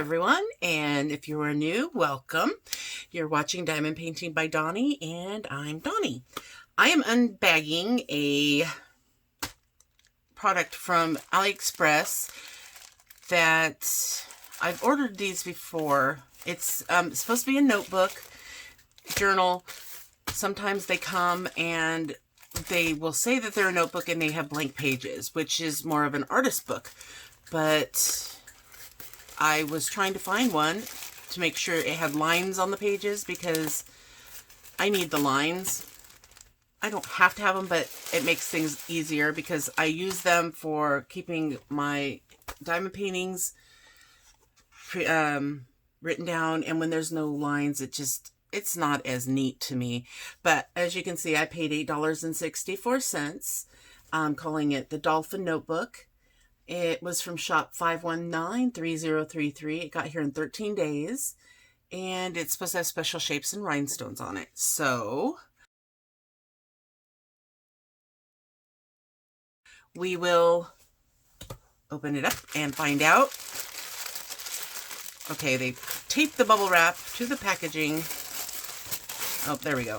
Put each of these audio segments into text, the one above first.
everyone, and if you are new, welcome. You're watching Diamond Painting by Donnie, and I'm Donnie. I am unbagging a product from AliExpress that I've ordered these before. It's supposed to be a notebook, journal. Sometimes they come and they will say that they're a notebook and they have blank pages, which is more of an artist book. But I was trying to find one to make sure it had lines on the pages because I need the lines. I don't have to have them, but it makes things easier because I use them for keeping my diamond paintings written down, and when there's no lines, it's not as neat to me. But as you can see, I paid $8.64. I'm calling it the Dolphin notebook. It was from Shop5193033. It got here in 13 days, and it's supposed to have special shapes and rhinestones on it. So we will open it up and find out. Okay, they taped the bubble wrap to the packaging. Oh, there we go.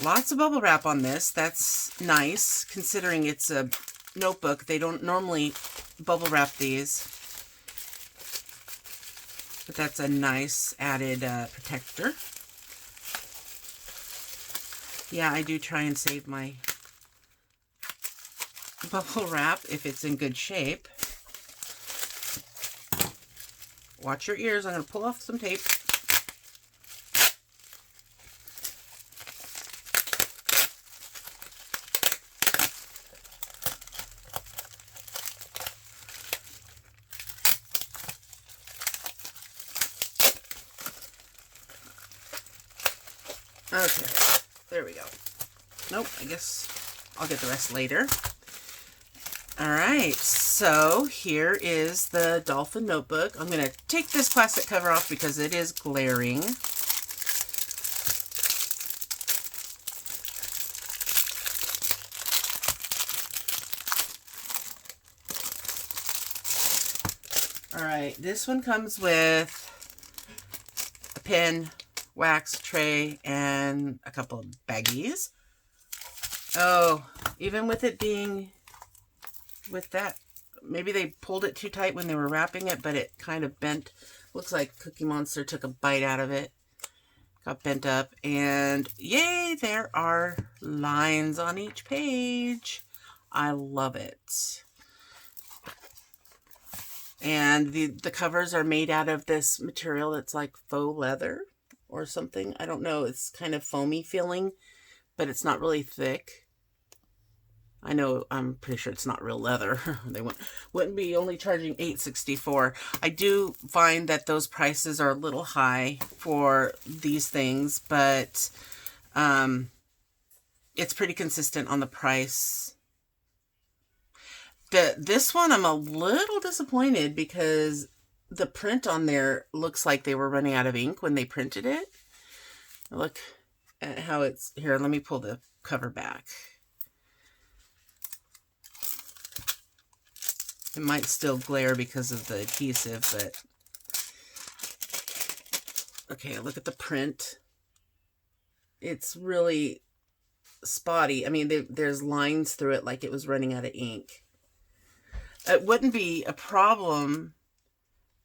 Lots of bubble wrap on this. That's nice, considering it's a notebook. They don't normally bubble wrap these. But that's a nice added protector. Yeah, I do try and save my bubble wrap if it's in good shape. Watch your ears. I'm going to pull off some tape. Okay, there we go. Nope, I guess I'll get the rest later. All right, so here is the Dolphin notebook. I'm going to take this plastic cover off because it is glaring. All right, this one comes with a pen, wax tray, and a couple of baggies. Oh, even with it being with that, maybe they pulled it too tight when they were wrapping it, but it kind of bent. Looks like Cookie Monster took a bite out of it. Got bent up, and yay, there are lines on each page. I love it. And the covers are made out of this material that's like faux leather or something. I don't know. It's kind of foamy feeling, but it's not really thick. I know, I'm pretty sure it's not real leather. They wouldn't be only charging $8.64. I do find that those prices are a little high for these things, but it's pretty consistent on the price. This one, I'm a little disappointed because the print on there looks like they were running out of ink when they printed it. Look at how it's here. Let me pull the cover back. It might still glare because of the adhesive, but okay, look at the print. It's really spotty. I mean, there's lines through it like it was running out of ink. It wouldn't be a problem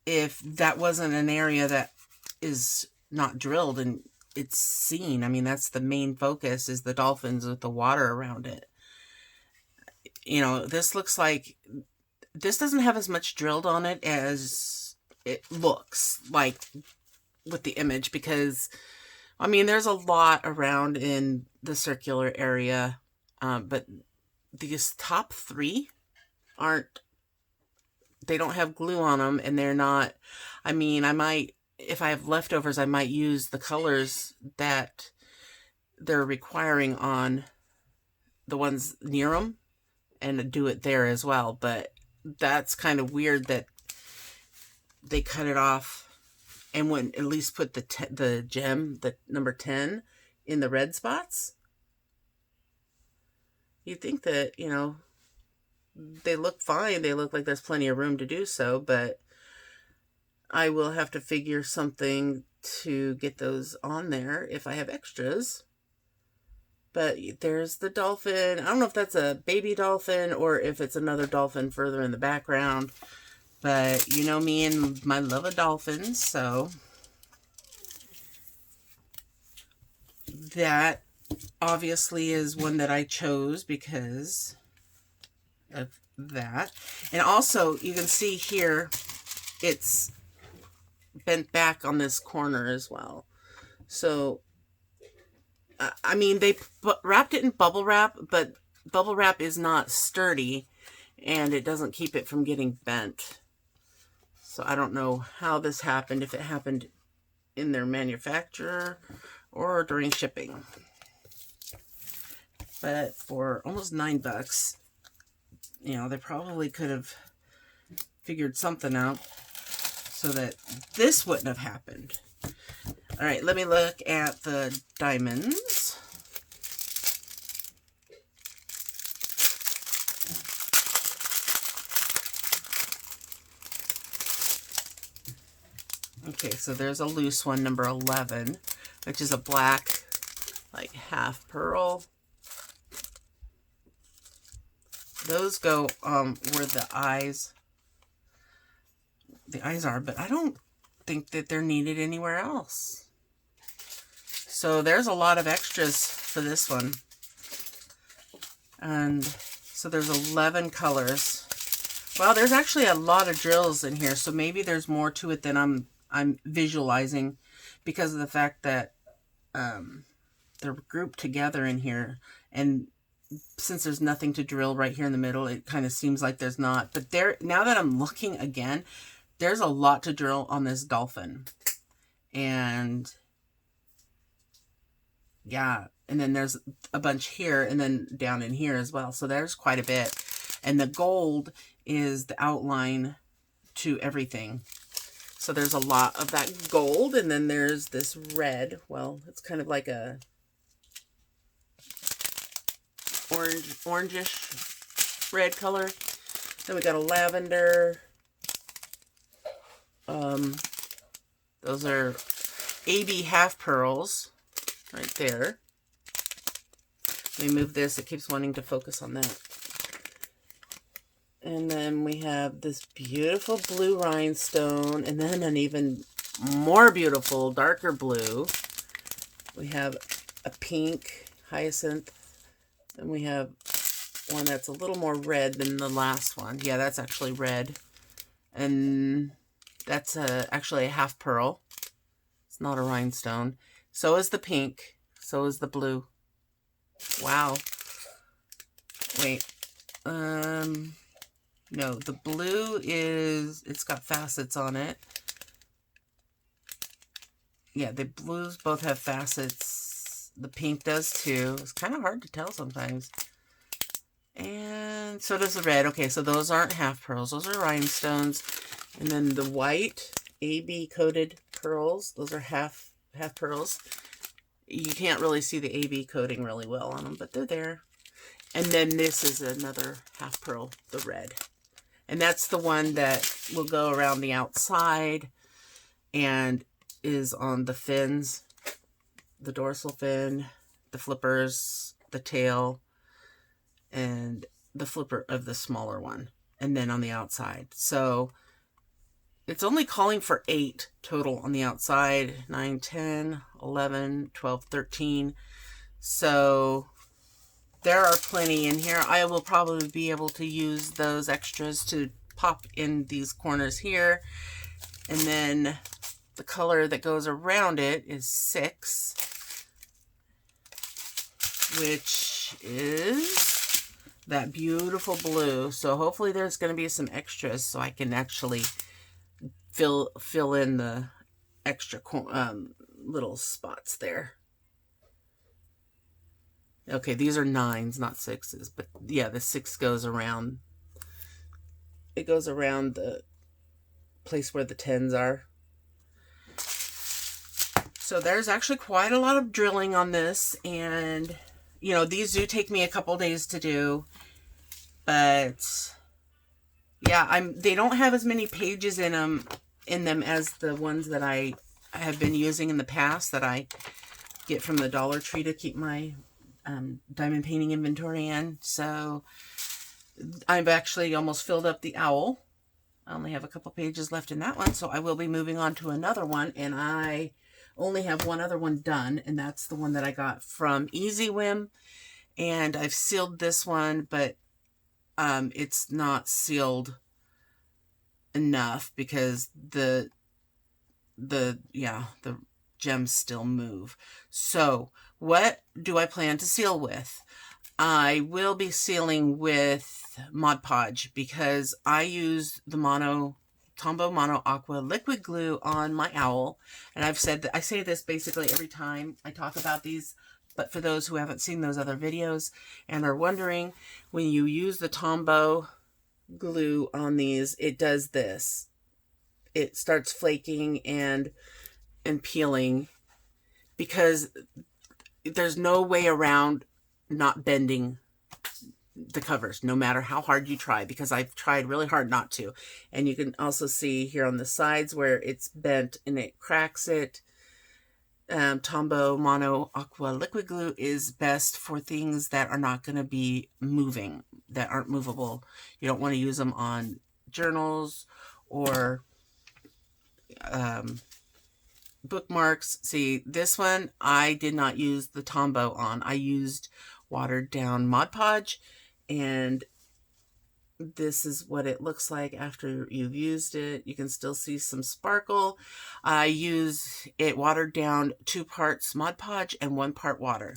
if that wasn't an area that is not drilled and it's seen. I mean, that's the main focus, is the dolphins with the water around it. You know, this looks like this doesn't have as much drilled on it as it looks like with the image, because I mean, there's a lot around in the circular area, but these top three they don't have glue on them, and they're not, I mean, I might, if I have leftovers, I might use the colors that they're requiring on the ones near them and do it there as well. But that's kind of weird that they cut it off and wouldn't at least put the gem, the number 10, in the red spots. You'd think that, you know, they look fine. They look like there's plenty of room to do so, but I will have to figure something to get those on there if I have extras. But there's the dolphin. I don't know if that's a baby dolphin or if it's another dolphin further in the background. But you know me and my love of dolphins, so that obviously is one that I chose because of that. And also, you can see here, it's bent back on this corner as well. So, I mean, they wrapped it in bubble wrap, but bubble wrap is not sturdy, and it doesn't keep it from getting bent. So I don't know how this happened, if it happened in their manufacturer or during shipping. But for almost $9, you know, they probably could have figured something out so that this wouldn't have happened. All right, let me look at the diamonds. Okay, so there's a loose one, number 11, which is a black, like half pearl. Those go where the eyes are, but I don't think that they're needed anywhere else. So there's a lot of extras for this one. And so there's 11 colors. Well, there's actually a lot of drills in here, so maybe there's more to it than I'm visualizing because of the fact that they're grouped together in here. And since there's nothing to drill right here in the middle, it kind of seems like there's not. But there, now that I'm looking again, there's a lot to drill on this dolphin. And yeah, and then there's a bunch here and then down in here as well. So there's quite a bit. And the gold is the outline to everything. So there's a lot of that gold. And then there's this red. Well, it's kind of like a orangish red color. Then we got a lavender. Those are AB half pearls right there. Let me move this. It keeps wanting to focus on that. And then we have this beautiful blue rhinestone, and then an even more beautiful darker blue. We have a pink hyacinth, and we have one that's a little more red than the last one. Yeah, that's actually red. And that's actually a half pearl. It's not a rhinestone. So is the pink. So is the blue. Wow. Wait. No, the blue is, it's got facets on it. Yeah, the blues both have facets. The pink does too. It's kind of hard to tell sometimes. And so does the red. Okay, so those aren't half pearls. Those are rhinestones. And then the white AB coated pearls. Those are half pearls. You can't really see the AB coating really well on them, but they're there. And then this is another half pearl, the red. And that's the one that will go around the outside and is on the fins, the dorsal fin, the flippers, the tail, and the flipper of the smaller one. And then on the outside. So it's only calling for 8 total on the outside. 9, 10, 11, 12, 13. So there are plenty in here. I will probably be able to use those extras to pop in these corners here. And then the color that goes around it is 6, which is that beautiful blue. So hopefully there's going to be some extras so I can actually fill in the extra little spots there. Okay, these are 9s, not 6s, but yeah, the 6 goes around. It goes around the place where the 10s are. So there's actually quite a lot of drilling on this, and you know, these do take me a couple days to do. But yeah, they don't have as many pages in them as the ones that I have been using in the past that I get from the Dollar Tree to keep my diamond painting inventory in. So I've actually almost filled up the owl. I only have a couple pages left in that one, so I will be moving on to another one, and I only have one other one done, and that's the one that I got from Easy Whim, and I've sealed this one, but it's not sealed enough because the gems still move. So what do I plan to seal with? I will be sealing with Mod Podge because I use the Tombow Mono Aqua liquid glue on my owl, and I've said that I say this basically every time I talk about these. But for those who haven't seen those other videos and are wondering, when you use the Tombow glue on these, it does this. It starts flaking and peeling because there's no way around not bending the covers, no matter how hard you try, because I've tried really hard not to. And you can also see here on the sides where it's bent and it cracks it. Tombow Mono Aqua liquid glue is best for things that are not going to be moving, that aren't movable. You don't want to use them on journals or bookmarks. See, this one I did not use the Tombow on. I used watered down Mod Podge, and this is what it looks like after you've used it. You can still see some sparkle. I use it watered down 2 parts Mod Podge and 1 part water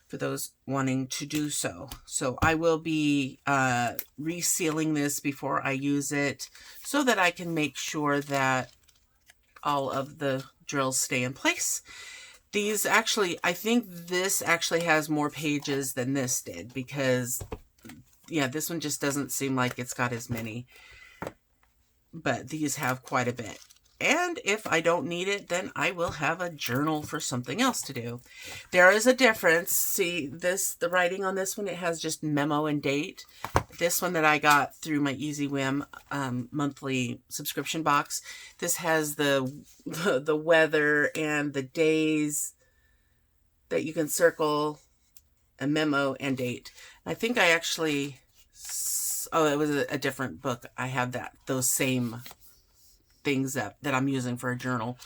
for those wanting to do so. So I will be resealing this before I use it so that I can make sure that all of the drills stay in place. These actually, I think this actually has more pages than this did because, yeah, this one just doesn't seem like it's got as many. But these have quite a bit. And if I don't need it, then I will have a journal for something else to do. There is a difference. See, the writing on this one, it has just memo and date. This one that I got through my Easy Whim monthly subscription box, this has the weather and the days that you can circle, a memo and date. I think I actually, oh, it was a different book. I have those same things that I'm using for a journal.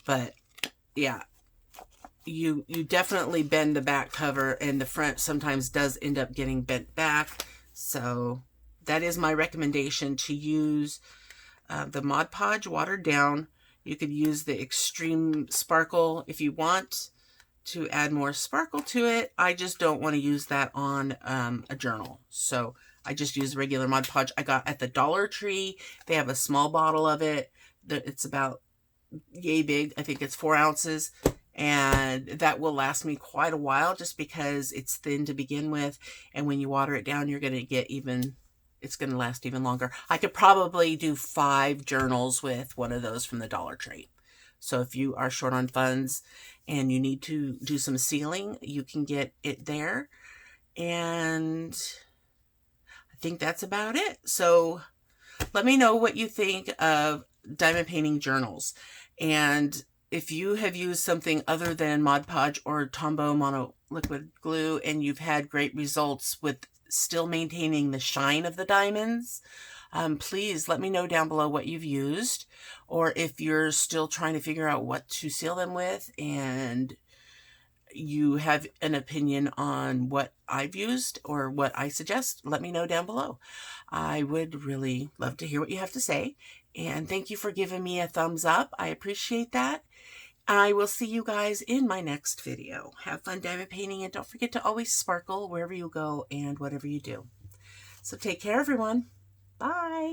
But yeah, you definitely bend the back cover, and the front sometimes does end up getting bent back. So that is my recommendation, to use the Mod Podge watered down. You could use the Extreme Sparkle if you want to add more sparkle to it. I just don't want to use that on a journal. So I just use regular Mod Podge I got at the Dollar Tree. They have a small bottle of it. It's about yay big. I think it's 4 ounces. And that will last me quite a while just because it's thin to begin with. And when you water it down, you're going to get it's going to last even longer. I could probably do 5 journals with one of those from the Dollar Tree. So if you are short on funds and you need to do some sealing, you can get it there. And I think that's about it. So let me know what you think of diamond painting journals. And if you have used something other than Mod Podge or Tombow Mono liquid glue and you've had great results with still maintaining the shine of the diamonds, please let me know down below what you've used, or if you're still trying to figure out what to seal them with and you have an opinion on what I've used or what I suggest, let me know down below. I would really love to hear what you have to say. And thank you for giving me a thumbs up. I appreciate that. I will see you guys in my next video. Have fun diamond painting, and don't forget to always sparkle wherever you go and whatever you do. So take care, everyone. Bye.